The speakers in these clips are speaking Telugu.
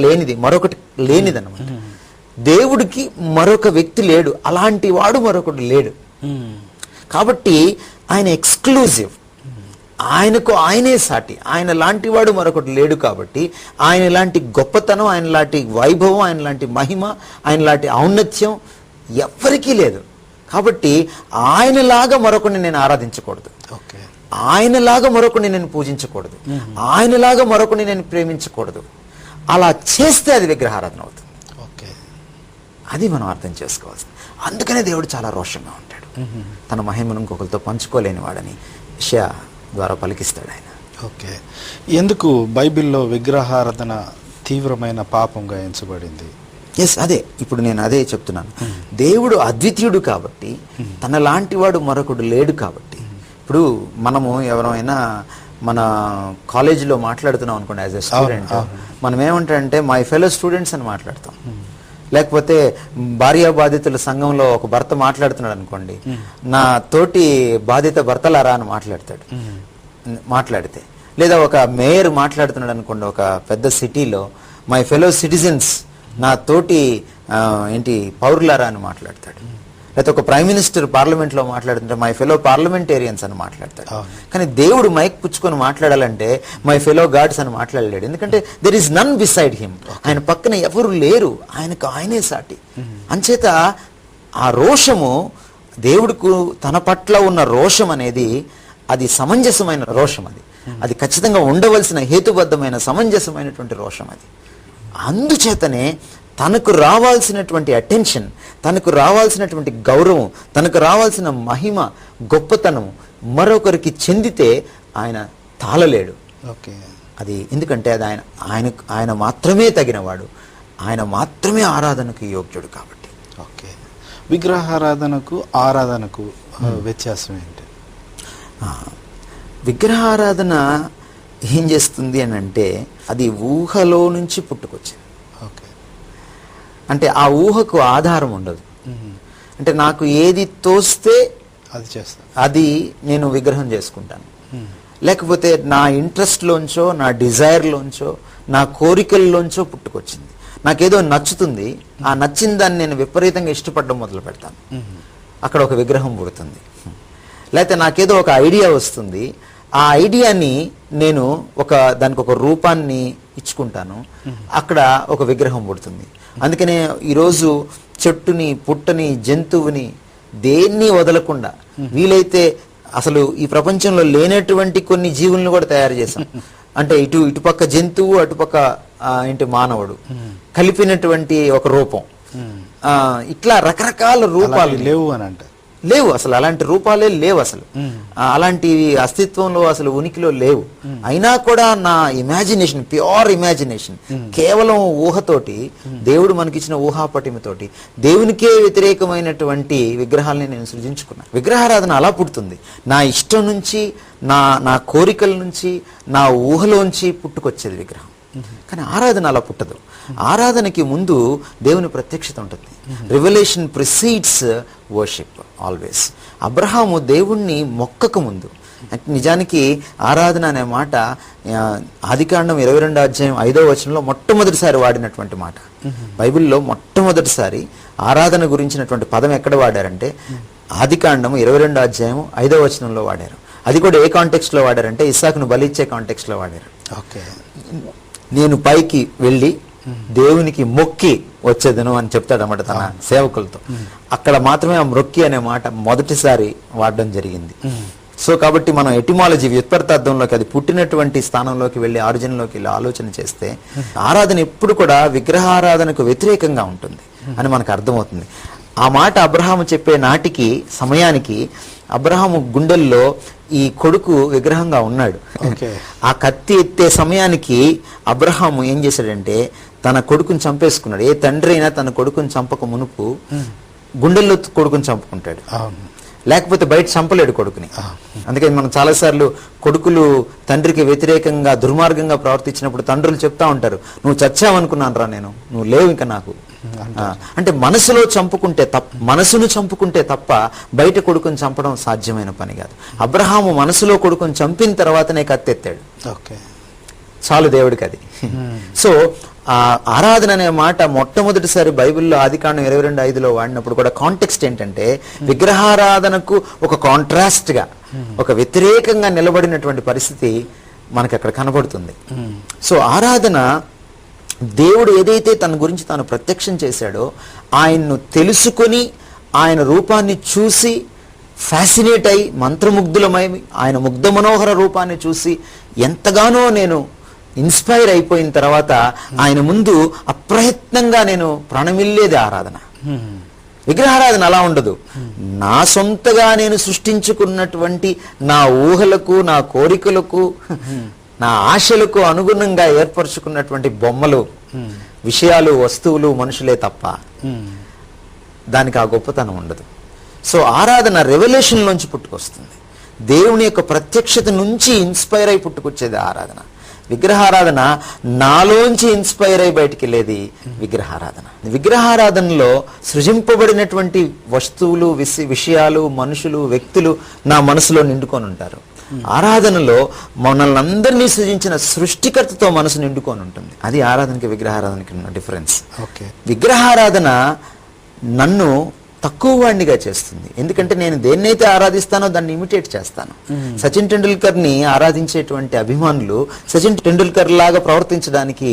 లేనిది మరొకటి లేనిదన్నమాట. దేవుడికి మరొక వ్యక్తి లేడు, అలాంటి వాడు మరొకటి లేడు. కాబట్టి ఆయన ఎక్స్క్లూజివ్, ఆయనకు ఆయనే సాటి, ఆయన లాంటి వాడు మరొకటి లేడు. కాబట్టి ఆయన లాంటి గొప్పతనం, ఆయన లాంటి వైభవం, ఆయన లాంటి మహిమ, ఆయన లాంటి ఔన్నత్యం ఎవ్వరికీ లేదు. కాబట్టి ఆయనలాగా మరొకరిని నేను ఆరాధించకూడదు, ఆయనలాగా మరొకరిని నేను పూజించకూడదు, ఆయనలాగా మరొకరిని నేను ప్రేమించకూడదు. అలా చేస్తే అది విగ్రహారాధన అవుతుంది. అది మనం అర్థం చేసుకోవాల్సింది. అందుకనే దేవుడు చాలా రోషంగా ఉంటాడు. తన మహిమను ఇంకొకరితో పంచుకోలేని వాడని యెషయా ద్వారా పలికిస్తాడు ఆయన. ఓకే, ఎందుకు బైబిల్లో విగ్రహారాధన తీవ్రమైన పాపంగా ఎంచబడింది? అదే ఇప్పుడు నేను అదే చెప్తున్నాను. దేవుడు అద్వితీయుడు కాబట్టి, తన లాంటి వాడు మరొకడు లేడు కాబట్టి. ఇప్పుడు మనము ఎవరైనా మన కాలేజీలో మాట్లాడుతున్నాం అనుకోండి, యాజ్ ఎ స్టూడెంట్ మనం ఏమంటారంటే మై ఫెలో స్టూడెంట్స్ అని మాట్లాడతాం. లేకపోతే భార్య బాధితుల సంఘంలో ఒక భర్త మాట్లాడుతున్నాడు అనుకోండి, నా తోటి బాధిత భర్తలారా అని మాట్లాడితే, లేదా ఒక మేయర్ మాట్లాడుతున్నాడు అనుకోండి ఒక పెద్ద సిటీలో, మై ఫెలో సిటిజన్స్, నా తోటి పౌరులారా అని మాట్లాడతాడు. లేకపోతే ఒక ప్రైమ్ మినిస్టర్ పార్లమెంట్లో మాట్లాడుతుంటే మై ఫెలో పార్లమెంటేరియన్స్ అని మాట్లాడతాడు. కానీ దేవుడు మైక్ పుచ్చుకొని మాట్లాడాలంటే మై ఫెలో గాడ్స్ అని మాట్లాడలేడు. ఎందుకంటే there is none beside him, ఆయన పక్కన ఎవరు లేరు, ఆయనకు ఆయనే సాటి. అంచేత ఆ రోషము, దేవుడికి తన పట్ల ఉన్న రోషం అనేది అది సమంజసమైన రోషం. అది ఖచ్చితంగా ఉండవలసిన హేతుబద్ధమైన సమంజసమైనటువంటి రోషం అది. అందుచేతనే తనకు రావాల్సినటువంటి అటెన్షన్, తనకు రావాల్సినటువంటి గౌరవం, తనకు రావాల్సిన మహిమ, గొప్పతనం మరొకరికి చెందితే ఆయన తాళలేడు. అది ఎందుకంటే అది ఆయన మాత్రమే తగినవాడు, ఆయన మాత్రమే ఆరాధనకు యోగ్యుడు కాబట్టి. ఓకే, విగ్రహారాధనకు ఆరాధనకు వ్యత్యాసం ఏంటి? విగ్రహారాధన ఏం చేస్తుంది అని అంటే అది ఊహలో నుంచి పుట్టుకొచ్చింది. అంటే ఆ ఊహకు ఆధారం ఉండదు. అంటే నాకు ఏది తోస్తే అది నేను విగ్రహం చేసుకుంటాను. లేకపోతే నా ఇంట్రెస్ట్లోంచో, నా డిజైర్లోంచో, నా కోరికల్లోంచో పుట్టుకొచ్చింది. నాకేదో నచ్చుతుంది, ఆ నచ్చిన దాన్ని నేను విపరీతంగా ఇష్టపడడం మొదలు పెడతాను, అక్కడ ఒక విగ్రహం పుడుతుంది. లేకపోతే నాకేదో ఒక ఐడియా వస్తుంది, ఆ ఐడియాని నేను దానికి ఒక రూపాన్ని ఇచ్చుకుంటాను, అక్కడ ఒక విగ్రహం పుడుతుంది. అందుకనే ఈరోజు చెట్టుని, పుట్టని, జంతువుని దేన్ని వదలకుండా వీలైతే అసలు ఈ ప్రపంచంలో లేనటువంటి కొన్ని జీవులను కూడా తయారు చేశాం. అంటే ఇటుపక్క జంతువు, అటుపక్క మానవుడు కలిపినటువంటి ఒక రూపం. ఇట్లా రకరకాల రూపాలు లేవు అసలు, అలాంటి రూపాలే లేవు అసలు, అలాంటి అస్తిత్వంలో అసలు ఉనికిలో లేవు. అయినా కూడా నా ఇమాజినేషన్, ప్యూర్ ఇమాజినేషన్, కేవలం ఊహతోటి, దేవుడు మనకిచ్చిన ఊహాపటిమతోటి దేవునికే వ్యతిరేకమైనటువంటి విగ్రహాలని నేను సృజించుకున్నాను. విగ్రహారాధన అలా పుడుతుంది, నా ఇష్టం నుంచి, నా కోరికల నుంచి, నా ఊహలోంచి పుట్టుకొచ్చేది విగ్రహం. కానీ ఆరాధన అలా పుట్టదు. ఆరాధనకి ముందు దేవుని ప్రత్యక్షత ఉంటుంది. Revolution precedes worship always. Abraham దేవుణ్ణి మొక్కక ముందు, నిజానికి ఆరాధన అనే మాట ఆదికాండం 22వ అధ్యాయం 5వ వచనంలో మొట్టమొదటిసారి వాడినటువంటి మాట. బైబిల్లో మొట్టమొదటిసారి ఆరాధన గురించినటువంటి పదం ఎక్కడ వాడారంటే ఆదికాండం 22వ అధ్యాయం 5వ వచనంలో వాడారు. అది కూడా ఏ కాంటెక్స్ట్ లో వాడారంటే ఇస్సాకును బలిచ్చే కాంటెక్స్ట్ లో వాడారు. నేను పైకి వెళ్ళి దేవునికి మొక్కి వచ్చేదను అని చెప్తాడు అన్నమాట తన సేవకులతో. అక్కడ మాత్రమే ఆ మొక్కి అనే మాట మొదటిసారి వాడడం జరిగింది. సో కాబట్టి మనం ఎటిమాలజీ, వ్యుత్పత్తార్థంలోకి, అది పుట్టినటువంటి స్థానంలోకి వెళ్ళి, ఆరిజిన్లోకి వెళ్ళి ఆలోచన చేస్తే ఆరాధన ఎప్పుడు కూడా విగ్రహారాధనకు వ్యతిరేకంగా ఉంటుంది అని మనకు అర్థమవుతుంది. ఆ మాట అబ్రహాము చెప్పే నాటికి, సమయానికి అబ్రహాము గుండెల్లో ఈ కొడుకు విగ్రహంగా ఉన్నాడు. ఆ కత్తి ఎత్తే సమయానికి అబ్రహాము ఏం చేశాడంటే తన కొడుకుని చంపేసుకున్నాడు. ఏ తండ్రి అయినా తన కొడుకుని చంపక మునుపు గుండెల్లో కొడుకుని చంపుకుంటాడు, లేకపోతే బయట చంపలేడు కొడుకుని. అందుకని మనం చాలాసార్లు కొడుకులు తండ్రికి వ్యతిరేకంగా దుర్మార్గంగా ప్రవర్తించినప్పుడు తండ్రులు చెప్తా ఉంటారు, నువ్వు చచ్చావనుకున్నాను రా నేను, నువ్వు లేవు ఇంకా నాకు. అంటే మనసును చంపుకుంటే తప్ప బయట కొడుకుని చంపడం సాధ్యమైన పని కాదు. అబ్రహాము మనసులో కొడుకుని చంపిన తర్వాతనే కత్తెత్తాడు. చాలు దేవుడికి అది. సో ఆ ఆరాధన అనే మాట మొట్టమొదటిసారి బైబిల్లో ఆదికాండం 22:5 వాడినప్పుడు కూడా కాంటెక్స్ట్ ఏంటంటే విగ్రహారాధనకు ఒక కాంట్రాస్ట్ గా, ఒక వ్యతిరేకంగా నిలబడినటువంటి పరిస్థితి మనకి అక్కడ కనబడుతుంది. సో ఆరాధన, దేవుడు ఏదైతే తన గురించి తాను ప్రత్యక్షం చేశాడో, ఆయన్ను తెలుసుకొని ఆయన రూపాన్ని చూసి ఫ్యాసినేట్ అయి మంత్రముగ్ధులమై ఆయన ముగ్ధ మనోహర రూపాన్ని చూసి ఎంతగానో నేను ఇన్స్పైర్ అయిపోయిన తర్వాత ఆయన ముందు అప్రయత్నంగా నేను ప్రాణమిల్లేది ఆరాధన. విగ్రహారాధన అలా ఉండదు. నా సొంతగా నేను సృష్టించుకున్నటువంటి నా ఊహలకు, నా కోరికలకు, నా ఆశలకు అనుగుణంగా ఏర్పరచుకున్నటువంటి బొమ్మలు, విషయాలు, వస్తువులు, మనుషులే తప్ప దానికి ఆ గొప్పతనం ఉండదు. సో ఆరాధన రెవల్యూషన్ లోంచి పుట్టుకొస్తుంది. దేవుని యొక్క ప్రత్యక్షత నుంచి ఇన్స్పైర్ అయి పుట్టుకొచ్చేది ఆరాధన. విగ్రహారాధన నాలోంచి ఇన్స్పైర్ అయి బయటికి వెళ్ళేది విగ్రహారాధన. విగ్రహారాధనలో సృజింపబడినటువంటి వస్తువులు, విషయాలు, మనుషులు, వ్యక్తులు నా మనసులో నిండుకొని ఉంటారు. ఆరాధనలో మనల్ని అందరినీ సృజించిన సృష్టికర్తతో మనసు నిండుకొని ఉంటుంది. అది ఆరాధనకి విగ్రహారాధనకి ఉన్న డిఫరెన్స్. విగ్రహారాధన నన్ను తక్కువ వాడినిగా చేస్తుంది. ఎందుకంటే నేను దేన్నైతే ఆరాధిస్తానో దాన్ని ఇమిటేట్ చేస్తాను. సచిన్ టెండూల్కర్ ని ఆరాధించేటువంటి అభిమానులు సచిన్ టెండూల్కర్ లాగా ప్రవర్తించడానికి,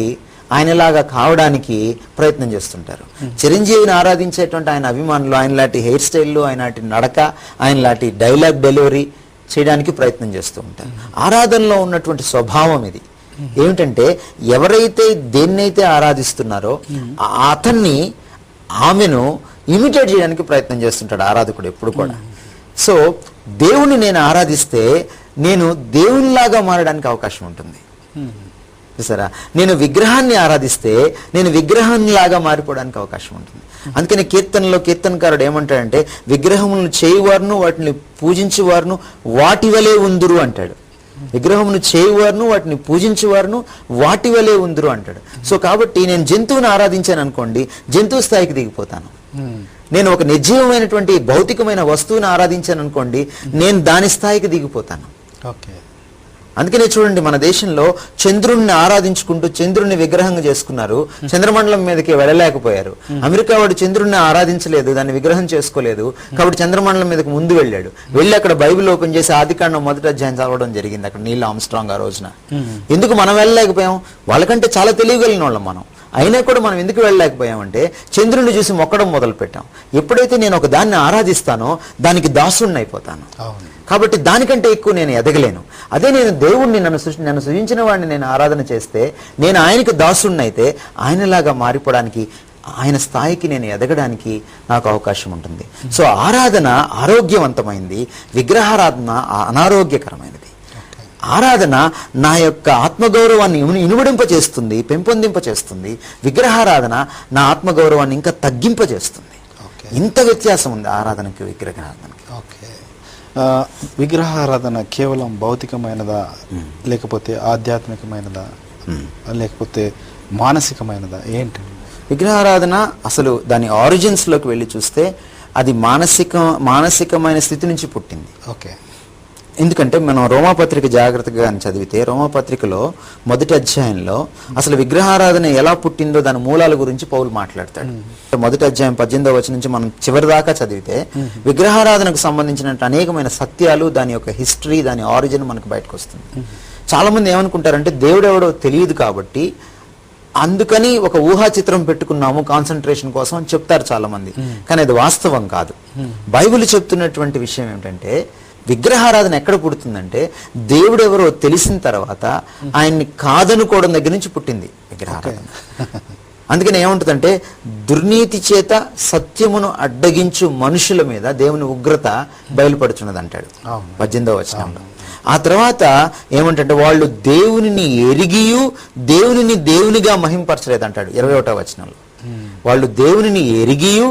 ఆయనలాగా కావడానికి ప్రయత్నం చేస్తుంటారు. చిరంజీవిని ఆరాధించేటువంటి ఆయన అభిమానులు ఆయన లాంటి హెయిర్ స్టైల్లు, ఆయన లాంటి నడక, ఆయన లాంటి డైలాగ్ డెలివరీ చేయడానికి ప్రయత్నం చేస్తూ ఉంటారు. ఆరాధనలో ఉన్నటువంటి స్వభావం ఇది. ఏమిటంటే ఎవరైతే దేన్నైతే ఆరాధిస్తున్నారో అతన్ని, ఆమెను ఇమిటేట్ చేయడానికి ప్రయత్నం చేస్తుంటాడు ఆరాధకుడు ఎప్పుడు కూడా. సో దేవుణ్ణి నేను ఆరాధిస్తే నేను దేవునిలాగా మారడానికి అవకాశం ఉంటుంది. చూసారా, నేను విగ్రహాన్ని ఆరాధిస్తే నేను విగ్రహాన్నిలాగా మారిపోవడానికి అవకాశం ఉంటుంది. అందుకని కీర్తనలో కీర్తనకారుడు ఏమంటాడంటే, విగ్రహములను చేయువారును వాటిని పూజించేవారును వాటి వలె ఉందురు అంటాడు. విగ్రహమును చేయువారును వాటిని పూజించేవారును వాటి వలె ఉందురు అంటాడు. సో కాబట్టి నేను జంతువుని ఆరాధించాను అనుకోండి, జంతువు స్థాయికి దిగిపోతాను. నేను ఒక నిర్జీవమైనటువంటి భౌతికమైన వస్తువుని ఆరాధించాను అనుకోండి, నేను దాని స్థాయికి దిగిపోతాను. అందుకనే చూడండి, మన దేశంలో చంద్రుణ్ణి ఆరాధించుకుంటూ చంద్రుణ్ణి విగ్రహంగా చేసుకున్నారు, చంద్రమండలం మీదకి వెళ్ళలేకపోయారు. అమెరికా వాడు చంద్రుణ్ణి ఆరాధించలేదు, దాన్ని విగ్రహం చేసుకోలేదు, కాబట్టి చంద్రమండలం మీదకి ముందు వెళ్ళాడు. వెళ్ళి అక్కడ బైబిల్ ఓపెన్ చేసి ఆదికాండం 1వ అధ్యాయం చదవడం జరిగింది అక్కడ నీల్ ఆర్మ్స్ట్రాంగ్ ఆ రోజున. ఎందుకు మనం వెళ్ళలేకపోయాం? వాళ్ళకంటే చాలా తెలియగలిగిన వాళ్ళం మనం. అయినా కూడా మనం ఎందుకు వెళ్ళలేకపోయామంటే చంద్రుడిని చూసి మొక్కడం మొదలు పెట్టాం. ఎప్పుడైతే నేను ఒక దాన్ని ఆరాధిస్తానో దానికి దాసుడిని అయిపోతాను. కాబట్టి దానికంటే ఎక్కువ నేను ఎదగలేను. అదే నేను దేవుణ్ణి, నన్ను సృజించిన వాడిని నేను ఆరాధన చేస్తే, నేను ఆయనకు దాసుడిని అయితే ఆయనలాగా మారిపోవడానికి, ఆయన స్థాయికి నేను ఎదగడానికి నాకు అవకాశం ఉంటుంది. సో ఆరాధన ఆరోగ్యవంతమైంది, విగ్రహారాధన అనారోగ్యకరమైనది. ఆరాధన నా యొక్క ఆత్మగౌరవాన్ని ఇనుమడింపచేస్తుంది, పెంపొందింపచేస్తుంది. విగ్రహారాధన నా ఆత్మగౌరవాన్ని ఇంకా తగ్గింపజేస్తుంది. ఇంత వ్యత్యాసం ఉంది ఆరాధనకి విగ్రహారాధనకి. విగ్రహారాధన కేవలం భౌతికమైనదా, లేకపోతే ఆధ్యాత్మికమైనదా, లేకపోతే మానసికమైనదా, ఏంటి విగ్రహారాధన? అసలు దాని ఆరిజిన్స్ లోకి వెళ్ళి చూస్తే అది మానసికమైన స్థితి నుంచి పుట్టింది. ఎందుకంటే మనం రోమాపత్రిక జాగ్రత్తగా చదివితే, రోమాపత్రికలో 1వ అధ్యాయంలో అసలు విగ్రహారాధన ఎలా పుట్టిందో దాని మూలాల గురించి పౌలు మాట్లాడతాడు. 1వ అధ్యాయం 18వ వచనం నుంచి మనం చివరి దాకా చదివితే విగ్రహారాధనకు సంబంధించిన అనేకమైన సత్యాలు, దాని యొక్క హిస్టరీ, దాని ఆరిజిన్ మనకు బయటకు వస్తుంది. చాలా మంది ఏమనుకుంటారంటే దేవుడు ఎవడో తెలియదు కాబట్టి అందుకని ఒక ఊహా చిత్రం పెట్టుకున్నాము కాన్సన్ట్రేషన్ కోసం అని చెప్తారు చాలా మంది. కానీ అది వాస్తవం కాదు. బైబిల్ చెప్తున్నటువంటి విషయం ఏమిటంటే, విగ్రహారాధన ఎక్కడ పుడుతుందంటే దేవుడు ఎవరో తెలిసిన తర్వాత ఆయన్ని కాదనుకోవడం దగ్గర నుంచి పుట్టింది విగ్రహారాధన. అందుకని ఏముంటుందంటే, దుర్నీతి చేత సత్యమును అడ్డగించు మనుషుల మీద దేవుని ఉగ్రత బయలుపడుచున్నది అంటాడు 18వ వచనంలో. ఆ తర్వాత ఏమంటే, వాళ్ళు దేవునిని ఎరిగియు దేవునిని దేవునిగా మహింపరచలేదు అంటాడు 21వ వచనంలో. వాళ్ళు దేవునిని ఎరిగియు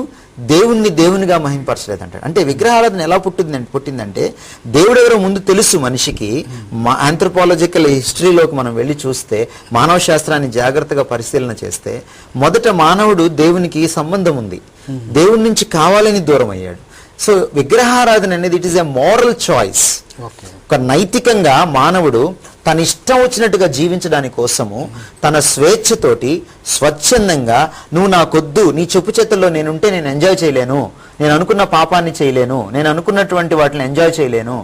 దేవుణ్ణి దేవునిగా మహింపరచలేదంటాడు. అంటే విగ్రహారాధన ఎలా పుట్టిందంటే, దేవుడెవరో ముందు తెలుసు మనిషికి. ఆంథ్రోపాలజికల్ హిస్టరీలోకి మనం వెళ్ళి చూస్తే, మానవ శాస్త్రాన్ని జాగ్రత్తగా పరిశీలన చేస్తే, మొదట మానవుడు దేవునికి సంబంధం ఉంది, దేవుడి నుంచి కావాలని దూరం అయ్యాడు. సో విగ్రహారాధన అనేది it is a moral choice. ఒక నైతికంగా మానవుడు తన ఇష్టం వచ్చినట్టుగా జీవించడానికి కోసము తన స్వేచ్ఛతోటి స్వచ్ఛందంగా నువ్వు నాకొద్దు, నీ చెప్పు చేతుల్లో నేనుంటే నేను ఎంజాయ్ చేయలేను, నేను అనుకున్న పాపాన్ని చేయలేను, నేను అనుకున్నటువంటి వాటిని ఎంజాయ్ చేయలేను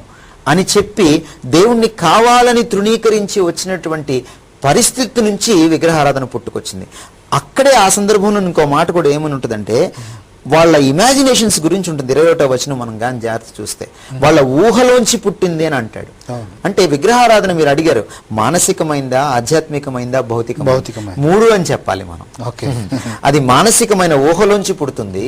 అని చెప్పి దేవుణ్ణి కావాలని తృణీకరించి వచ్చినటువంటి పరిస్థితి నుంచి విగ్రహారాధన పుట్టుకొచ్చింది. అక్కడే ఆ సందర్భంలో ఇంకో మాట కూడా ఏమని ఉంటుందంటే వాళ్ళ ఇమాజినేషన్స్ గురించి ఉంటుంది. 21వ వచనం మనం కానీ జాగ్రత్త చూస్తే వాళ్ళ ఊహలోంచి పుట్టింది అని అంటాడు. అంటే విగ్రహారాధన మీరు అడిగారు, మానసికమైందా, ఆధ్యాత్మికమైందా, భౌతికమైందా? 3 అని చెప్పాలి మనం. అది మానసికమైన ఊహలోంచి పుడుతుంది,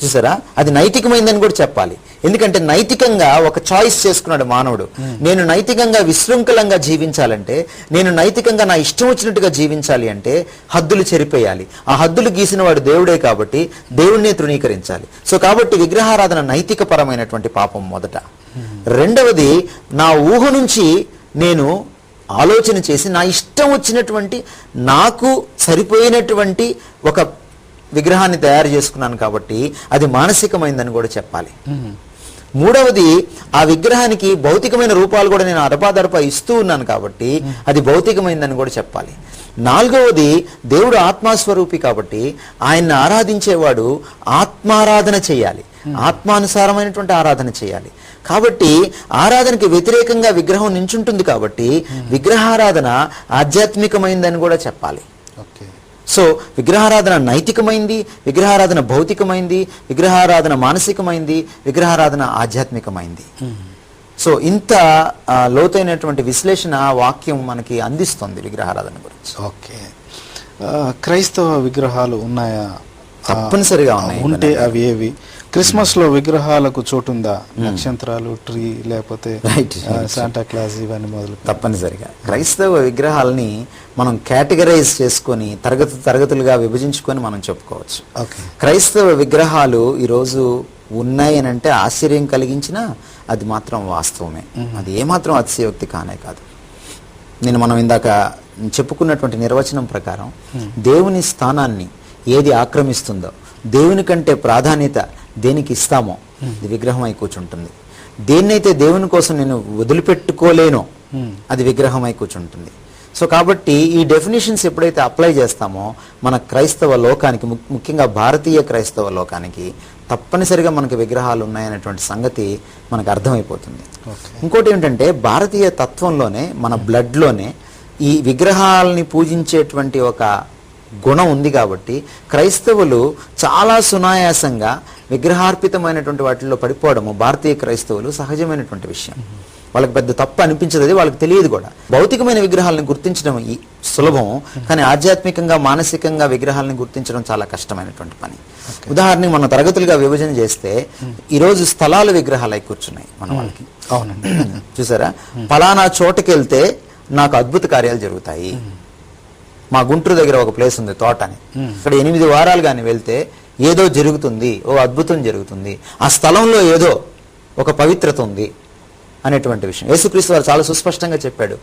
చూసారా, అది నైతికమైందని కూడా చెప్పాలి. ఎందుకంటే నైతికంగా ఒక చాయిస్ చేసుకున్నాడు మానవుడు. నేను నైతికంగా విశృంఖలంగా జీవించాలంటే, నేను నైతికంగా నా ఇష్టం వచ్చినట్టుగా జీవించాలి అంటే హద్దులు చెరిపేయాలి. ఆ హద్దులు గీసిన వాడు దేవుడే కాబట్టి దేవుణ్ణే తృణీకరించాలి. సో కాబట్టి విగ్రహారాధన నైతిక పరమైనటువంటి పాపం మొదట. రెండవది, నా ఊహ నుంచి నేను ఆలోచన చేసి నా ఇష్టం వచ్చినటువంటి నాకు సరిపోయినటువంటి ఒక విగ్రహాన్ని తయారు చేసుకున్నాను కాబట్టి అది మానసికమైందని కూడా చెప్పాలి. మూడవది, ఆ విగ్రహానికి భౌతికమైన రూపాలు కూడా నేను అడపాదడపా ఇస్తూ ఉన్నాను కాబట్టి అది భౌతికమైందని కూడా చెప్పాలి. నాలుగవది, దేవుడు ఆత్మస్వరూపి కాబట్టి ఆయన్ని ఆరాధించేవాడు ఆత్మారాధన చేయాలి, ఆత్మానుసారమైనటువంటి ఆరాధన చేయాలి. కాబట్టి ఆరాధనకి వ్యతిరేకంగా విగ్రహం నించుంటుంది కాబట్టి విగ్రహారాధన ఆధ్యాత్మికమైందని కూడా చెప్పాలి. సో విగ్రహారాధన నైతికమైంది, విగ్రహారాధన భౌతికమైంది, విగ్రహారాధన మానసికమైంది, విగ్రహారాధన ఆధ్యాత్మికమైంది. సో ఇంత లోతైనటువంటి విశ్లేషణ వాక్యం మనకి అందిస్తుంది విగ్రహారాధన గురించి. ఓకే, క్రైస్తవ విగ్రహాలు ఉన్నాయా? తప్పనిసరిగా ఉన్నాయి. ఉంటే అవి ఏవి? క్రిస్మస్ లో విగ్రహాలకు చోటుందా? నక్షత్రాలు, ట్రీ, లేకపోతే శాంటా క్లాస్, ఇవన్నీ మొదలు. తప్పనిసరిగా క్రైస్తవ విగ్రహాలని మనం కేటగరైజ్ చేసుకొని తరగతులుగా విభజించుకొని మనం చెప్పుకోవచ్చు. క్రైస్తవ విగ్రహాలు ఈరోజు ఉన్నాయి అని అంటే ఆశ్చర్యం కలిగించినా అది మాత్రం వాస్తవమే. అది ఏమాత్రం అతిశయోక్తి కానే కాదు. మనం ఇందాక చెప్పుకున్నటువంటి నిర్వచనం ప్రకారం దేవుని స్థానాన్ని ఏది ఆక్రమిస్తుందో, దేవుని కంటే ప్రాధాన్యత దేనికి ఇస్తామో అది విగ్రహం అయి కూర్చుంటుంది. దేన్నైతే దేవుని కోసం నేను వదిలిపెట్టుకోలేనో అది విగ్రహం అయి కూర్చుంటుంది. సో కాబట్టి ఈ డెఫినేషన్స్ ఎప్పుడైతే అప్లై చేస్తామో మన క్రైస్తవ లోకానికి, ముఖ్యంగా భారతీయ క్రైస్తవ లోకానికి తప్పనిసరిగా మనకి విగ్రహాలు ఉన్నాయనేటువంటి సంగతి మనకు అర్థమైపోతుంది. ఇంకోటి ఏంటంటే భారతీయ తత్వంలోనే, మన బ్లడ్లోనే ఈ విగ్రహాలని పూజించేటువంటి ఒక గుణం ఉంది కాబట్టి క్రైస్తవులు చాలా సునాయాసంగా విగ్రహార్పితమైనటువంటి వాటిల్లో పడిపోవడము భారతీయ క్రైస్తవులు సహజమైనటువంటి విషయం. వాళ్ళకి పెద్ద తప్పు అనిపించదు, అది వాళ్ళకి తెలియదు కూడా. భౌతికమైన విగ్రహాలను గుర్తించడం సులభం, కానీ ఆధ్యాత్మికంగా, మానసికంగా విగ్రహాలను గుర్తించడం చాలా కష్టమైనటువంటి పని. ఉదాహరణకి మనం తరగతులుగా విభజన చేస్తే ఈరోజు స్థలాల విగ్రహాలు అయి కూర్చున్నాయి మన వాళ్ళకి. అవునండి, చూసారా, ఫలానా చోటుకి వెళ్తే నాకు అద్భుత కార్యాలు జరుగుతాయి. మా గుంటూరు దగ్గర ఒక ప్లేస్ ఉంది, తోట అని. ఇక్కడ 8 వారాలు కానీ వెళ్తే ఏదో జరుగుతుంది, ఓ అద్భుతం జరుగుతుంది, ఆ స్థలంలో ఏదో ఒక పవిత్రత ఉంది అనేటువంటి విషయం యేసుక్రీస్తు వారు చాలా సుస్పష్టంగా చెప్పాడు.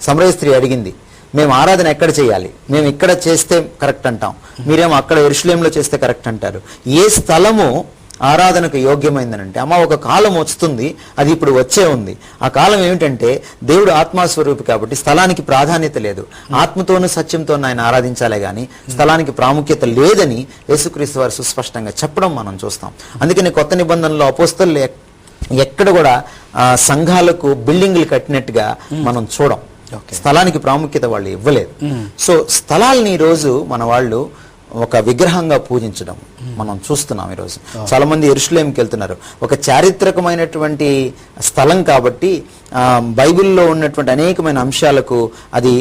సమరయ స్త్రీ అడిగింది, మేము ఆరాధన ఎక్కడ చేయాలి? మేము ఇక్కడ చేస్తే కరెక్ట్ అంటాం, మీరేమో అక్కడ యెరూషలేములో చేస్తే కరెక్ట్ అంటారు. ఏ స్థలము ఆరాధనకు యోగ్యమైందనంటే, అమ్మ ఒక కాలం వస్తుంది, అది ఇప్పుడు వచ్చే ఉంది. ఆ కాలం ఏమిటంటే దేవుడు ఆత్మస్వరూపి కాబట్టి స్థలానికి ప్రాధాన్యత లేదు. ఆత్మతోనూ సత్యంతోనూ ఆయన ఆరాధించాలే కానీ స్థలానికి ప్రాముఖ్యత లేదని యేసుక్రీస్తు వారు సుస్పష్టంగా చెప్పడం మనం చూస్తాం. అందుకని కొత్త నిబంధనలో అపోస్తలులు ఎక్కడ కూడా సంఘాలకు బిల్డింగ్లు కట్టినట్టుగా మనం చూడం. స్థలానికి ప్రాముఖ్యత వాళ్ళు ఇవ్వలేదు. సో స్థలాల్ని ఈరోజు మన వాళ్ళు ఒక విగ్రహంగా పూజించడం మనం చూస్తున్నాం. ఈరోజు చాలా మంది యెరూషలేంకి వెళ్తున్నారు. ఒక చారిత్రకమైనటువంటి స్థలం కాబట్టి బైబిల్లో ఉన్నటువంటి అనేకమైన అంశాలకు అది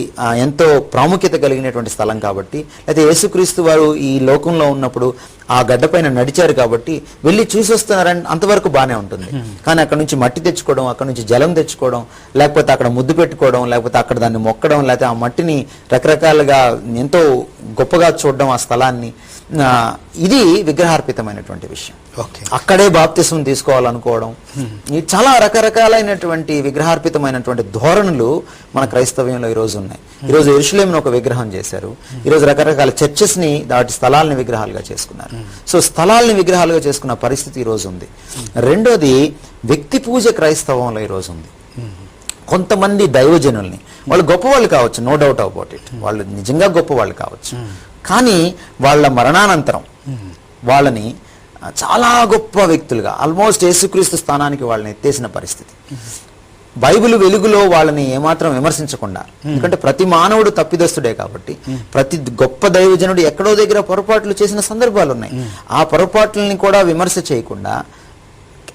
ఎంతో ప్రాముఖ్యత కలిగినటువంటి స్థలం కాబట్టి, అయితే యేసుక్రీస్తు వారు ఈ లోకంలో ఉన్నప్పుడు ఆ గడ్డపైన నడిచారు కాబట్టి వెళ్ళి చూసి వస్తున్నారని అంతవరకు బాగానే ఉంటుంది. కానీ అక్కడ నుంచి మట్టి తెచ్చుకోవడం, అక్కడ నుంచి జలం తెచ్చుకోవడం, లేకపోతే అక్కడ ముద్దు పెట్టుకోవడం, లేకపోతే అక్కడ దాన్ని మొక్కడం, లేకపోతే ఆ మట్టిని రకరకాలుగా ఎంతో గొప్పగా చూడడం, ఆ స్థలాన్ని ఇది విగ్రహార్పితమైనటువంటి విషయం. ఓకే. అక్కడే బాప్తిస్మం తీసుకోవాలనుకోవడం, ఈ చాలా రకరకాలైనటువంటి విగ్రహార్పితమైనటువంటి ధోరణులు మన క్రైస్తవ్యంలో ఈరోజు ఉన్నాయి. ఈరోజు యెరూషలేమును ఒక విగ్రహం చేశారు. ఈరోజు రకరకాల చర్చెస్ ని దాటి స్థలాలని విగ్రహాలుగా చేసుకున్నారు. సో స్థలాలని విగ్రహాలుగా చేసుకున్న పరిస్థితి ఈరోజు ఉంది. రెండోది వ్యక్తి పూజ క్రైస్తవంలో ఈరోజు ఉంది. కొంతమంది దైవజనుల్ని, వాళ్ళు గొప్పవాళ్ళు కావచ్చు, నో డౌట్ అబౌట్ ఇట్, వాళ్ళు నిజంగా గొప్పవాళ్ళు కావచ్చు, కానీ వాళ్ళ మరణానంతరం వాళ్ళని చాలా గొప్ప వ్యక్తులుగా, ఆల్మోస్ట్ యేసుక్రీస్తు స్థానానికి వాళ్ళని ఎత్తేసిన పరిస్థితి. బైబిల్ వెలుగులో వాళ్ళని ఏమాత్రం విమర్శించకుండా, ఎందుకంటే ప్రతి మానవుడు తప్పిదస్తుడే కాబట్టి ప్రతి గొప్ప దైవజనుడు ఎక్కడో దగ్గర పొరపాట్లు చేసిన సందర్భాలు ఉన్నాయి. ఆ పొరపాట్లని కూడా విమర్శ చేయకుండా,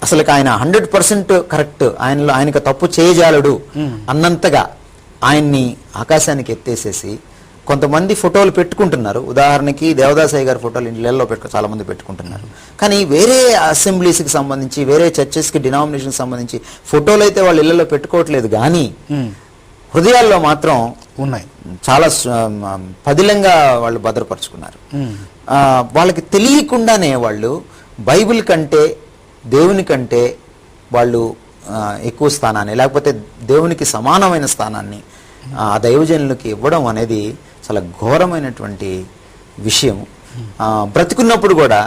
అసలు ఆయన 100% కరెక్ట్, ఆయనకు తప్పు చేయజాలడు అన్నంతగా ఆయన్ని ఆకాశానికి ఎత్తేసేసి కొంతమంది ఫోటోలు పెట్టుకుంటున్నారు. ఉదాహరణకి దేవదాసయ్య గారి ఫోటోలు ఇళ్లలో చాలా మంది పెట్టుకుంటున్నారు. కానీ వేరే అసెంబ్లీస్కి సంబంధించి, వేరే చర్చెస్కి, డినామినేషన్కి సంబంధించి ఫోటోలు అయితే వాళ్ళు ఇళ్లలో పెట్టుకోవట్లేదు, కానీ హృదయాల్లో మాత్రం ఉన్నాయి, చాలా పదిలంగా వాళ్ళు భద్రపరుచుకున్నారు. వాళ్ళకి తెలియకుండానే వాళ్ళు బైబిల్ కంటే, దేవుని కంటే వాళ్ళు ఎక్కువ స్థానాన్ని, లేకపోతే దేవునికి సమానమైన స్థానాన్ని ఆ దైవజనులకి ఇవ్వడం అనేది చాలా ఘోరమైనటువంటి విషయం. బ్రతికున్నప్పుడు కూడా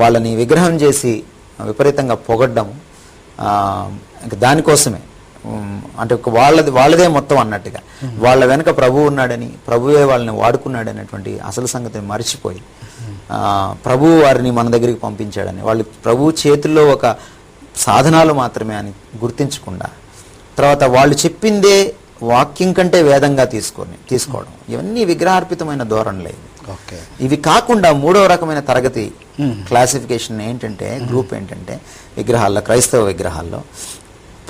వాళ్ళని విగ్రహం చేసి విపరీతంగా పొగడ్డం, దానికోసమే, అంటే వాళ్ళదే మొత్తం అన్నట్టుగా, వాళ్ళ వెనక ప్రభువు ఉన్నాడని, ప్రభువే వాళ్ళని వాడుకున్నాడనేటువంటి అసలు సంగతిని మర్చిపోయి ప్రభువు వారిని మన దగ్గరికి పంపించాడని, వాళ్ళు ప్రభు చేతుల్లో ఒక సాధనాలు మాత్రమే అని గుర్తించకుండా, తర్వాత వాళ్ళు చెప్పిందే వాక్యం కంటే వేదంగా తీసుకోవడం, ఇవన్నీ విగ్రహార్పితమైన ధోరణులే. ఇవి కాకుండా మూడవ రకమైన తరగతి క్లాసిఫికేషన్ ఏంటంటే, గ్రూప్ ఏంటంటే, విగ్రహాల్లో, క్రైస్తవ విగ్రహాల్లో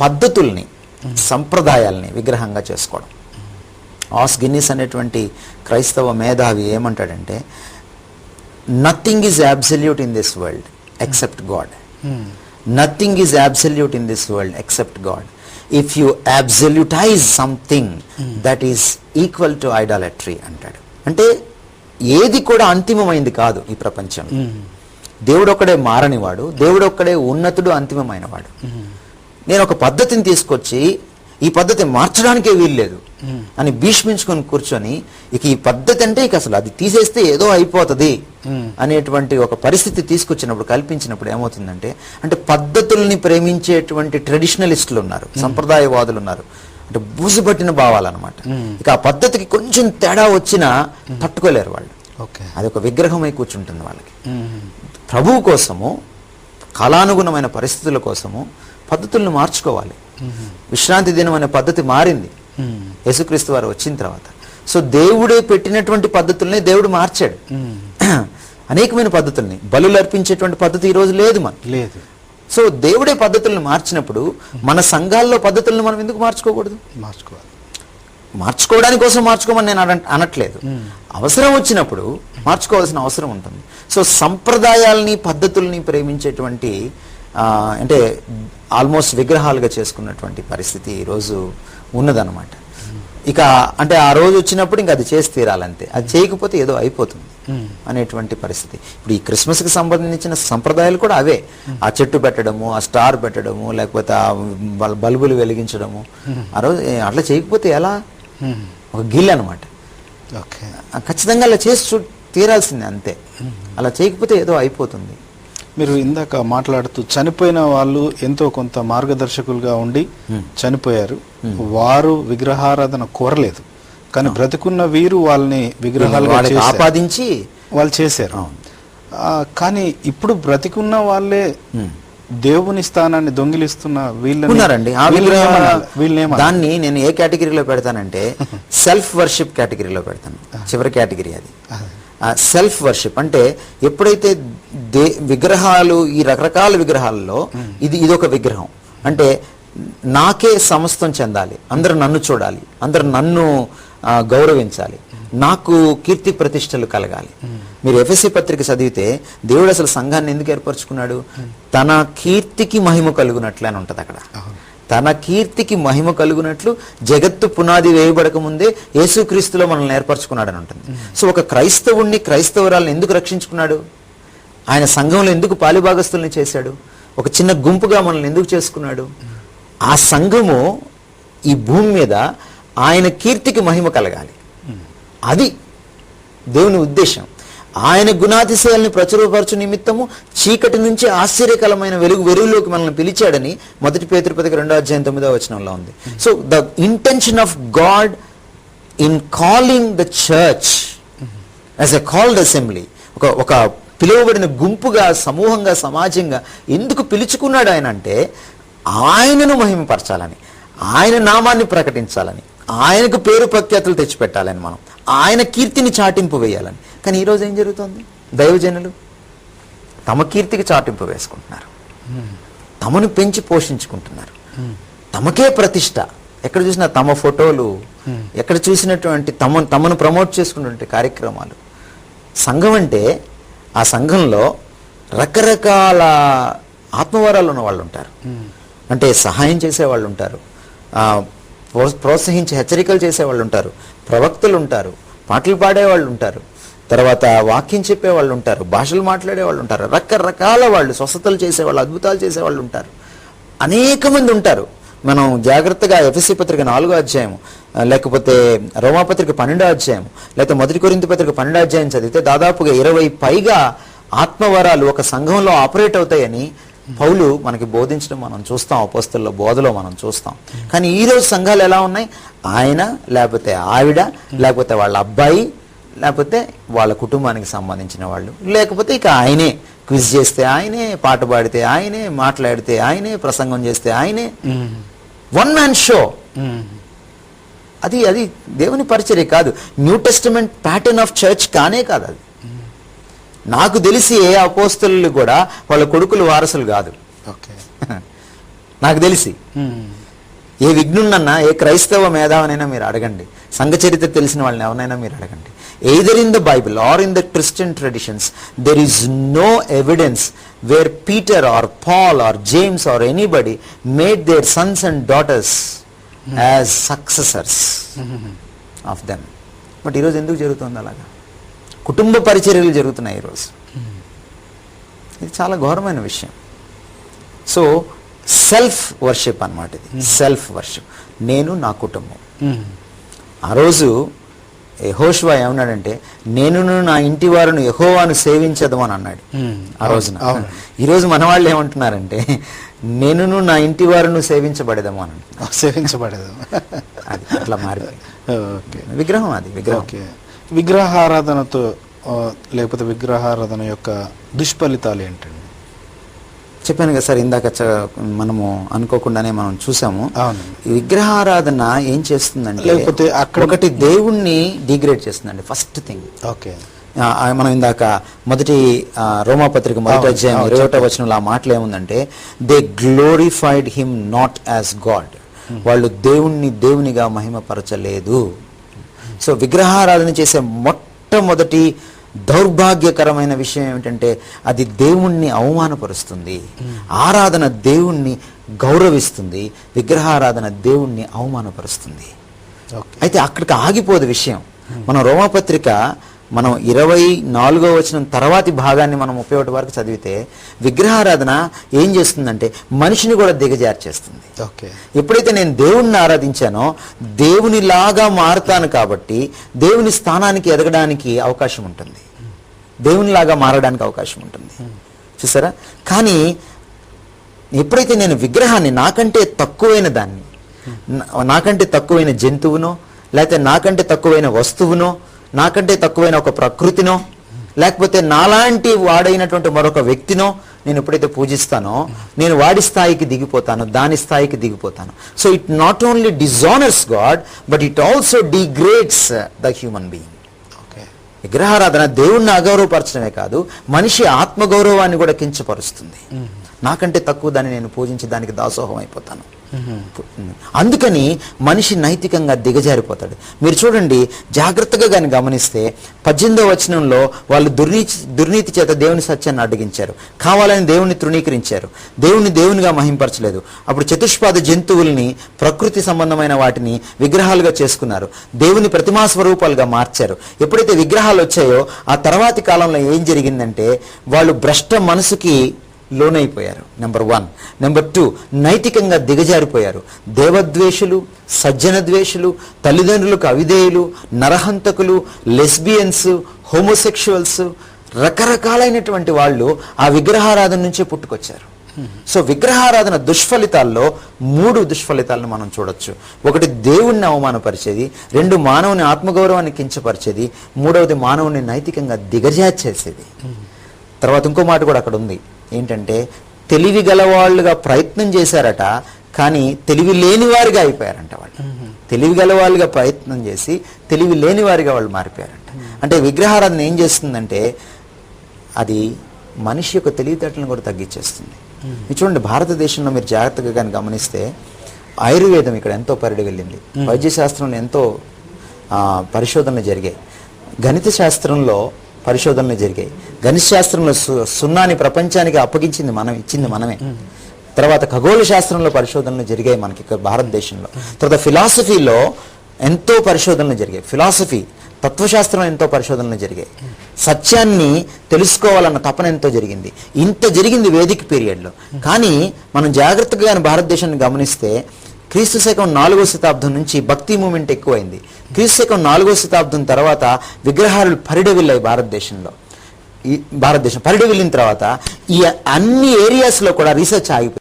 పద్ధతుల్ని, సంప్రదాయాల్ని విగ్రహంగా చేసుకోవడం. ఆస్ గిన్నిస్ అనేటువంటి క్రైస్తవ మేధావి ఏమంటాడంటే, nothing is absolute in this world except God. Nothing is absolute in this world except God. If you absolutise something that is equal to idolatry అంటాడు. అంటే ఏది కూడా అంతిమమైంది కాదు ఈ ప్రపంచం. దేవుడు ఒక్కడే మారనివాడు, దేవుడు ఒక్కడే ఉన్నతుడు, అంతిమమైన వాడు. నేను ఒక పద్ధతిని తీసుకొచ్చి ఈ పద్ధతి మార్చడానికే వీల్లేదు అని భీష్మించుకొని కూర్చొని, ఇక ఈ పద్ధతి అంటే ఇక అసలు అది తీసేస్తే ఏదో అయిపోతుంది అనేటువంటి ఒక పరిస్థితి తీసుకొచ్చినప్పుడు, కల్పించినప్పుడు ఏమవుతుందంటే, అంటే పద్ధతుల్ని ప్రేమించేటువంటి ట్రెడిషనలిస్టులు ఉన్నారు, సంప్రదాయవాదులు ఉన్నారు, అంటే బూజుపట్టిన భావాలన్నమాట. ఇక ఆ పద్ధతికి కొంచెం తేడా వచ్చినా తట్టుకోలేరు వాళ్ళు. అది ఒక విగ్రహమై కూర్చుంటుంది వాళ్ళకి. ప్రభువు కోసము, కాలానుగుణమైన పరిస్థితుల కోసము పద్ధతులను మార్చుకోవాలి. విశ్రాంతి దినం అనే పద్ధతి మారింది యేసుక్రీస్తు వారు వచ్చిన తర్వాత. సో దేవుడే పెట్టినటువంటి పద్ధతుల్ని దేవుడు మార్చాడు. అనేకమైన పద్ధతుల్ని, బలులు అర్పించేటువంటి పద్ధతి ఈ రోజు లేదు మనకు లేదు. సో దేవుడే పద్ధతులను మార్చినప్పుడు మన సంఘాల్లో పద్ధతులను మనం ఎందుకు మార్చుకోకూడదు? మార్చుకోవడానికి కోసం మార్చుకోమని నేను అనట్లేదు. అవసరం వచ్చినప్పుడు మార్చుకోవాల్సిన అవసరం ఉంటుంది. సో సంప్రదాయాల్ని, పద్ధతుల్ని ప్రేమించేటువంటి, అంటే ఆల్మోస్ట్ విగ్రహాలుగా చేసుకున్నటువంటి పరిస్థితి ఈరోజు ఉన్నదన్నమాట. ఇక అంటే ఆ రోజు వచ్చినప్పుడు ఇంకా అది చేసి తీరాలంతే, అది చేయకపోతే ఏదో అయిపోతుంది అనేటువంటి పరిస్థితి. ఇప్పుడు ఈ క్రిస్మస్కి సంబంధించిన సంప్రదాయాలు కూడా అవే. ఆ చెట్టు పెట్టడము, ఆ స్టార్ పెట్టడము, లేకపోతే ఆ బల్బులు వెలిగించడము. ఆ రోజు అట్లా చేయకపోతే ఎలా? ఒక గిల్ అనమాట. ఖచ్చితంగా అలా చేసి తీరాల్సిందే, అంతే. అలా చేయకపోతే ఏదో అయిపోతుంది. మీరు ఇందాక మాట్లాడుతూ చనిపోయిన వాళ్ళు ఎంతో కొంత మార్గదర్శకులుగా ఉండి చనిపోయారు, వారు విగ్రహారాధన కోరలేదు, కానీ బ్రతుకున్న వీరు వాళ్ళని విగ్రహాలుగా ఆపాదించి వాళ్ళు చేశారు. కానీ ఇప్పుడు బ్రతికున్న వాళ్ళే దేవుని స్థానాన్ని దొంగిలిస్తున్న వీళ్ళున్నారండి. దాన్ని నేను ఏ కేటగిరీలో పెడతానంటే సెల్ఫ్ వర్షిప్ కేటగిరీలో పెడతాను. చివరి కేటగిరీ అది. సెల్ఫ్ వర్షిప్ అంటే ఎప్పుడైతే విగ్రహాలు, ఈ రకరకాల విగ్రహాలలో ఇదొక విగ్రహం అంటే నాకే సమస్తం చెందాలి, అందరూ నన్ను చూడాలి, అందరూ నన్ను గౌరవించాలి, నాకు కీర్తి ప్రతిష్టలు కలగాలి. మీరు ఎఫెసీ పత్రిక చదివితే దేవుడు అసలు సంఘాన్ని ఎందుకు ఏర్పరచుకున్నాడు? తన కీర్తికి మహిమ కలుగునట్లు అని ఉంటుంది అక్కడ. తన కీర్తికి మహిమ కలుగునట్లు జగత్తు పునాది వేయబడక ముందే యేసుక్రీస్తులో మనల్ని ఏర్పరచుకున్నాడని ఉంటుంది. సో ఒక క్రైస్తవుణ్ణి, క్రైస్తవురాలను ఎందుకు రక్షించుకున్నాడు? ఆయన సంఘంలో ఎందుకు పాలిభాగస్తుల్ని చేశాడు? ఒక చిన్న గుంపుగా మనల్ని ఎందుకు చేసుకున్నాడు? ఆ సంఘము ఈ భూమి మీద ఆయన కీర్తికి మహిమ కలగాలి. అది దేవుని ఉద్దేశం. ఆయన గుణాతిశయాల్ని ప్రచురపరచు నిమిత్తము చీకటి నుంచి ఆశ్చర్యకరమైన వెలుగులోకి మనల్ని పిలిచాడని 1 పేతురు 2:9 ఉంది. So the intention of God in calling the church as a called assembly, ఒక పిలువబడిన గుంపుగా, సమూహంగా, సమాజంగా ఎందుకు పిలుచుకున్నాడు ఆయన అంటే ఆయనను మహిమపరచాలని, ఆయన నామాన్ని ప్రకటించాలని, ఆయనకు పేరు ప్రఖ్యాతులు తెచ్చిపెట్టాలని, మనం ఆయన కీర్తిని చాటింపు వేయాలని. కానీ ఈరోజు ఏం జరుగుతుంది? దైవజనులు తమ కీర్తికి చాటింపు వేసుకుంటున్నారు, తమను పెంచి పోషించుకుంటున్నారు, తమకే ప్రతిష్ట. ఎక్కడ చూసినా తమ ఫోటోలు, ఎక్కడ చూసినటువంటి తమను ప్రమోట్ చేసుకున్నటువంటి కార్యక్రమాలు. సంఘం అంటే ఆ సంఘంలో రకరకాల ఆత్మవరాలు ఉన్న వాళ్ళు ఉంటారు. అంటే సహాయం చేసేవాళ్ళు ఉంటారు, ప్రోత్సహించి హెచ్చరికలు చేసేవాళ్ళు ఉంటారు, ప్రవక్తలు ఉంటారు, పాటలు పాడేవాళ్ళు ఉంటారు, తర్వాత వాక్యం చెప్పేవాళ్ళు ఉంటారు, భాషలు మాట్లాడేవాళ్ళు ఉంటారు, రకరకాల వాళ్ళు, స్వస్థతలు చేసేవాళ్ళు, అద్భుతాలు చేసేవాళ్ళు ఉంటారు, అనేక మంది ఉంటారు. మనం జాగ్రత్తగా ఎఫెసీ పత్రిక 4వ అధ్యాయం, లేకపోతే రోమాపత్రిక 12వ అధ్యాయం, లేకపోతే 1 కొరింథీ పత్రిక 12వ అధ్యాయం చదివితే దాదాపుగా 20 పైగా ఆత్మవరాలు ఒక సంఘంలో ఆపరేట్ అవుతాయని పౌలు మనకి బోధించడం మనం చూస్తాం, అపోస్తలుల బోధలో మనం చూస్తాం. కానీ ఈరోజు సంఘాలు ఎలా ఉన్నాయి? ఆయన, లేకపోతే ఆవిడ, లేకపోతే వాళ్ళ అబ్బాయి, లేకపోతే వాళ్ళ కుటుంబానికి సంబంధించిన వాళ్ళు, లేకపోతే ఇక ఆయనే క్విజ్ చేస్తే ఆయనే, పాట పాడితే ఆయనే, మాట్లాడితే ఆయనే, ప్రసంగం చేస్తే ఆయనే. One man show. అది దేవుని పరిచర్య కాదు. New testament pattern of church కానే కాదు అది. నాకు తెలిసి ఏ అపోస్తలు కూడా వాళ్ళ కొడుకులు వారసులు కాదు. నాకు తెలిసి ఏ విఘ్నున్నన్నా, ఏ క్రైస్తవ మేధావనైనా మీరు అడగండి, సంఘ చరిత్ర తెలిసిన వాళ్ళని ఎవరినైనా మీరు అడగండి. Either in the Bible or in the Christian traditions there is no evidence where Peter or Paul or James or anybody made their sons and daughters as successors of them. But ఈరోజు ఎందుకు జరుగుతుంది అలాగా? కుటుంబ పరిచర్యలు జరుగుతున్నాయి ఈరోజు. ఇది చాలా ఘోరమైన విషయం. సో సెల్ఫ్ వర్షిప్ అన్నమాట ఇది. సెల్ఫ్ వర్షిప్, నేను, నా కుటుంబం. ఆ రోజు యెహోషువ ఏమన్నాడంటే, నేను నా ఇంటి వారిని యెహోవాను సేవించదు అని అన్నాడు ఆ రోజున. ఈరోజు మన వాళ్ళు ఏమంటున్నారంటే, నేను నా ఇంటి వారిని సేవించబడేదము అని అంటున్నారు. సేవించబడేది అది అట్లా మారిపోయింది. విగ్రహం, అది విగ్రహం. విగ్రహారాధనతో లేకపోతే విగ్రహారాధన యొక్క దుష్ఫలితాలు ఏంటండి? చెప్పాను కదా సార్, ఇందాక మనము అనుకోకుండానే మనం చూసాము. ఈ విగ్రహారాధన ఏం చేస్తుందంటే, లేకపోతే అక్కడ ఒకటి దేవుణ్ణి డిగ్రేడ్ చేస్తుందండి. First thing. ఓకే, మనం ఇందాక రోమాపత్రిక 1వ అధ్యాయం 21వ వచనంలో ఆ మాటలు ఏముందంటే, they glorified him not as God. వాళ్ళు దేవునిగా మహిమపరచలేదు. సో విగ్రహారాధన చేసే మొట్టమొదటి దౌర్భాగ్యకరమైన విషయం ఏమిటంటే, అది దేవుణ్ణి అవమానపరుస్తుంది. ఆరాధన దేవుణ్ణి గౌరవిస్తుంది, విగ్రహారాధన దేవుణ్ణి అవమానపరుస్తుంది. అయితే అక్కడికి ఆగిపోదు విషయం. మనం రోమాపత్రిక 24వ వచనం తర్వాతి భాగాన్ని మనం 31 వరకు చదివితే, విగ్రహారాధన ఏం చేస్తుందంటే మనిషిని కూడా దిగజార్చేస్తుంది. ఎప్పుడైతే నేను దేవుణ్ణి ఆరాధించానో దేవునిలాగా మారుతాను, కాబట్టి దేవుని స్థానానికి ఎదగడానికి అవకాశం ఉంటుంది, దేవునిలాగా మారడానికి అవకాశం ఉంటుంది. చూసారా? కానీ ఎప్పుడైతే నేను విగ్రహాన్ని, నాకంటే తక్కువైన దాన్ని, నాకంటే తక్కువైన జంతువునో, లేకపోతే నాకంటే తక్కువైన వస్తువునో, నాకంటే తక్కువైన ఒక ప్రకృతినో, లేకపోతే నాలాంటి వాడైనటువంటి మరొక వ్యక్తినో నేను ఎప్పుడైతే పూజిస్తానో, నేను వాడి స్థాయికి దిగిపోతాను, దాని స్థాయికి దిగిపోతాను. So it not only dishonours God, but it also degrades the human being. విగ్రహారాధన దేవుణ్ణి అగౌరవపరచడమే కాదు, మనిషి ఆత్మగౌరవాన్ని కూడా కించపరుస్తుంది. నాకంటే తక్కువ దాన్ని నేను పూజించి దానికి దాసోహం అయిపోతాను. అందుకని మనిషి నైతికంగా దిగజారిపోతాడు. మీరు చూడండి జాగ్రత్తగా కానీ గమనిస్తే 18వ వచనంలో వాళ్ళు దుర్నీతి చేత దేవుని సత్యాన్ని అడ్డగించారు, కావాలని దేవుణ్ణి తృణీకరించారు, దేవునిగా మహింపరచలేదు. అప్పుడు చతుష్పాద జంతువుల్ని, ప్రకృతి సంబంధమైన వాటిని విగ్రహాలుగా చేసుకున్నారు, దేవుని ప్రతిమా స్వరూపాలుగా మార్చారు. ఎప్పుడైతే విగ్రహాలు వచ్చాయో ఆ తర్వాతి కాలంలో ఏం జరిగిందంటే వాళ్ళు భ్రష్ట మనసుకి లోనైపోయారు. నెంబర్ 1. నెంబర్ 2, నైతికంగా దిగజారిపోయారు. దేవద్వేషులు, సజ్జన ద్వేషులు, తల్లిదండ్రులకు అవిధేయులు, నరహంతకులు, లెస్బియన్స్, హోమోసెక్షువల్స్, రకరకాలైనటువంటి వాళ్ళు ఆ విగ్రహారాధన నుంచే పుట్టుకొచ్చారు. సో విగ్రహారాధన దుష్ఫలితాల్లో 3 దుష్ఫలితాలను మనం చూడొచ్చు. 1 దేవుణ్ణి అవమానపరిచేది, 2 మానవుని ఆత్మగౌరవాన్ని కించపరిచేది, 3వది మానవుని నైతికంగా దిగజార్చేసేది. తర్వాత ఇంకో మాట కూడా అక్కడ ఉంది, ఏంటంటే తెలివి గలవాళ్ళుగా ప్రయత్నం చేశారట, కానీ తెలివి లేని వారిగా అయిపోయారంట. వాళ్ళు తెలివి గలవాళ్ళుగా ప్రయత్నం చేసి తెలివి లేని వారిగా వాళ్ళు మారిపోయారంట. అంటే విగ్రహారాధన ఏం చేస్తుందంటే అది మనిషి యొక్క తెలివితేటలను కూడా తగ్గించేస్తుంది. మీరు చూడండి, భారతదేశంలో మీరు జాగ్రత్తగా కానీ గమనిస్తే ఆయుర్వేదం ఇక్కడ ఎంతో పరిడి వెళ్ళింది, వైద్యశాస్త్రంలో ఎంతో పరిశోధనలు జరిగాయి, గణిత శాస్త్రంలో పరిశోధనలు జరిగాయి. గణిత శాస్త్రంలో సున్నాని ప్రపంచానికి అప్పగించింది మనం, ఇచ్చింది మనమే. తర్వాత ఖగోళ శాస్త్రంలో పరిశోధనలు జరిగాయి మనకి ఇక్కడ భారతదేశంలో. తర్వాత ఫిలాసఫీలో ఎంతో పరిశోధనలు జరిగాయి, ఫిలాసఫీ తత్వశాస్త్రంలో ఎంతో పరిశోధనలు జరిగాయి. సత్యాన్ని తెలుసుకోవాలన్న తపన ఎంతో జరిగింది. ఇంత జరిగింది వేదిక పీరియడ్లో. కానీ మనం జాగ్రత్తగా భారతదేశాన్ని గమనిస్తే క్రీస్తు శకం 4వ శతాబ్దం నుంచి భక్తి మూమెంట్ ఎక్కువైంది. క్రీస్తు శకం 4వ శతాబ్దం తర్వాత విగ్రహాలు పరిడవిల్లాయి భారతదేశంలో. భారతదేశం పరిడవిల్లిన తర్వాత ఈ అన్ని ఏరియాస్లో కూడా రీసెర్చ్ ఆగిపోయింది.